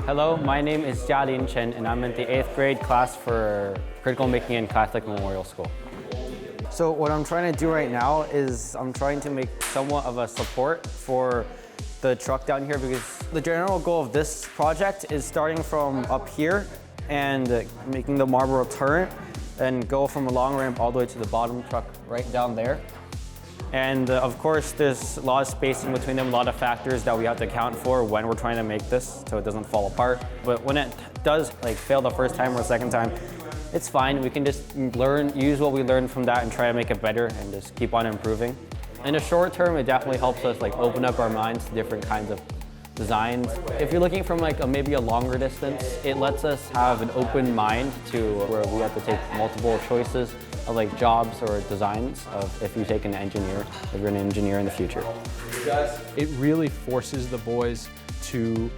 Hello, my name is Jialin Chen and I'm in the 8th grade class for Critical Making in Catholic Memorial School. So what I'm trying to do right now is I'm trying to make somewhat of a support for the truck down here, because the general goal of this project is starting from up here and making the Marlboro turn and go from a long ramp all the way to the bottom truck right down there. And of course, there's a lot of spacing between them, a lot of factors that we have to account for when we're trying to make this so it doesn't fall apart. But when it does fail the first time or second time, it's fine. We can just use what we learned from that and try to make it better and just keep on improving. In the short term, it definitely helps us open up our minds to different kinds of designs. If you're looking from maybe a longer distance, it lets us have an open mind to where we have to take multiple choices of jobs or designs of if you take an engineer, if you're an engineer in the future. It really forces the boys to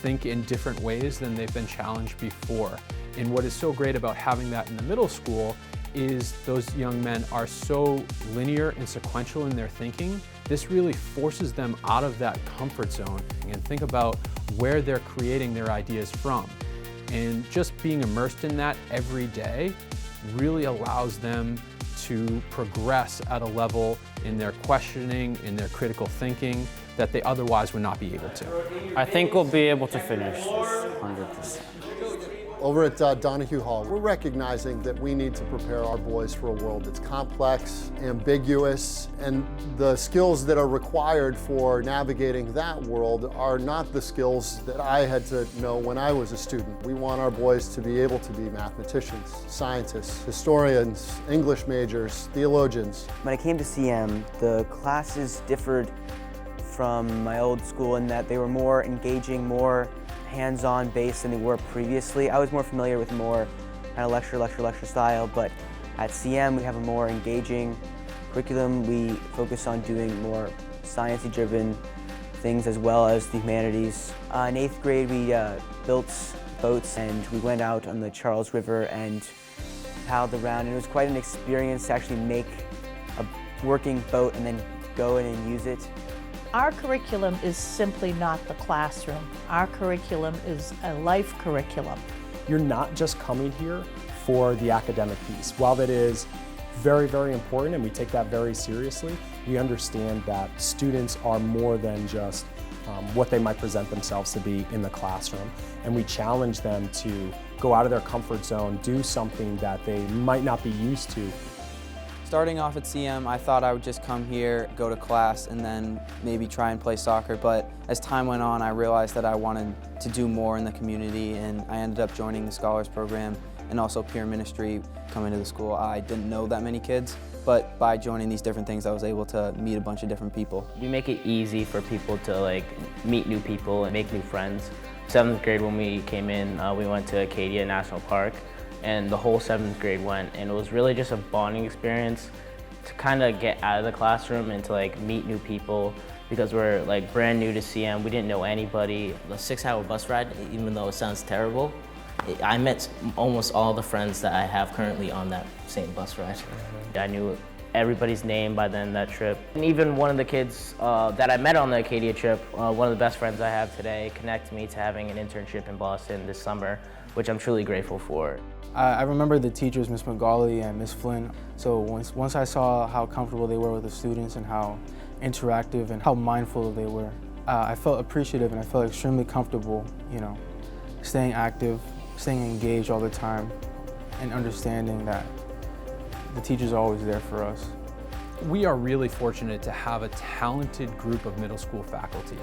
think in different ways than they've been challenged before. And what is so great about having that in the middle school is those young men are so linear and sequential in their thinking. This really forces them out of that comfort zone and think about where they're creating their ideas from. And just being immersed in that every day really allows them to progress at a level in their questioning, in their critical thinking, that they otherwise would not be able to. I think we'll be able to finish this 100%. Over at Donahue Hall, we're recognizing that we need to prepare our boys for a world that's complex, ambiguous, and the skills that are required for navigating that world are not the skills that I had to know when I was a student. We want our boys to be able to be mathematicians, scientists, historians, English majors, theologians. When I came to CM, the classes differed from my old school in that they were more engaging, more hands-on based than they were previously. I was more familiar with more kind of lecture style, but at CM we have a more engaging curriculum. We focus on doing more sciencey driven things as well as the humanities. In 8th grade we built boats and we went out on the Charles River and paddled around, and it was quite an experience to actually make a working boat and then go in and use it. Our curriculum is simply not the classroom. Our curriculum is a life curriculum. You're not just coming here for the academic piece. While that is very, very important and we take that very seriously, we understand that students are more than just what they might present themselves to be in the classroom. And we challenge them to go out of their comfort zone, do something that they might not be used to. Starting off at CM, I thought I would just come here, go to class, and then maybe try and play soccer. But as time went on, I realized that I wanted to do more in the community, and I ended up joining the Scholars Program and also peer ministry. Coming to the school, I didn't know that many kids, but by joining these different things, I was able to meet a bunch of different people. We make it easy for people to meet new people and make new friends. 7th grade when we came in, we went to Acadia National Park, and the whole 7th grade went, and it was really just a bonding experience to kind of get out of the classroom and to meet new people, because we're brand new to CM. We didn't know anybody. The 6-hour bus ride, even though it sounds terrible, I met almost all the friends that I have currently on that same bus ride. I knew everybody's name by the end of that trip. And even one of the kids that I met on the Acadia trip, one of the best friends I have today, connected me to having an internship in Boston this summer, which I'm truly grateful for. I remember the teachers, Miss McGauley and Miss Flynn. So once I saw how comfortable they were with the students and how interactive and how mindful they were, I felt appreciative and I felt extremely comfortable, staying active, staying engaged all the time, and understanding that the teachers are always there for us. We are really fortunate to have a talented group of middle school faculty,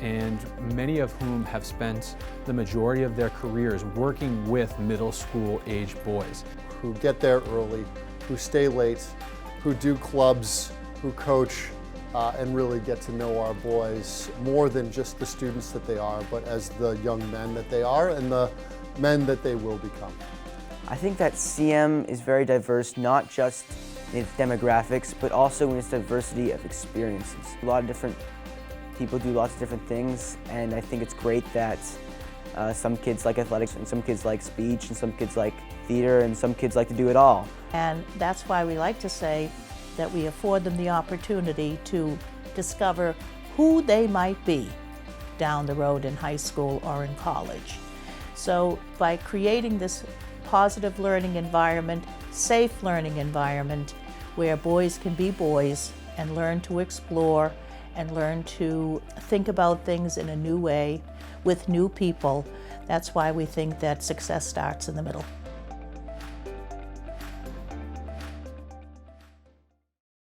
and many of whom have spent the majority of their careers working with middle school age boys. Who get there early, who stay late, who do clubs, who coach, and really get to know our boys more than just the students that they are, but as the young men that they are and the men that they will become. I think that CM is very diverse, not just in its demographics, but also in its diversity of experiences. A lot of different people do lots of different things, and I think it's great that some kids like athletics, and some kids like speech, and some kids like theater, and some kids like to do it all. And that's why we like to say that we afford them the opportunity to discover who they might be down the road in high school or in college. So by creating this positive learning environment, safe learning environment, where boys can be boys and learn to explore and learn to think about things in a new way with new people, that's why we think that success starts in the middle.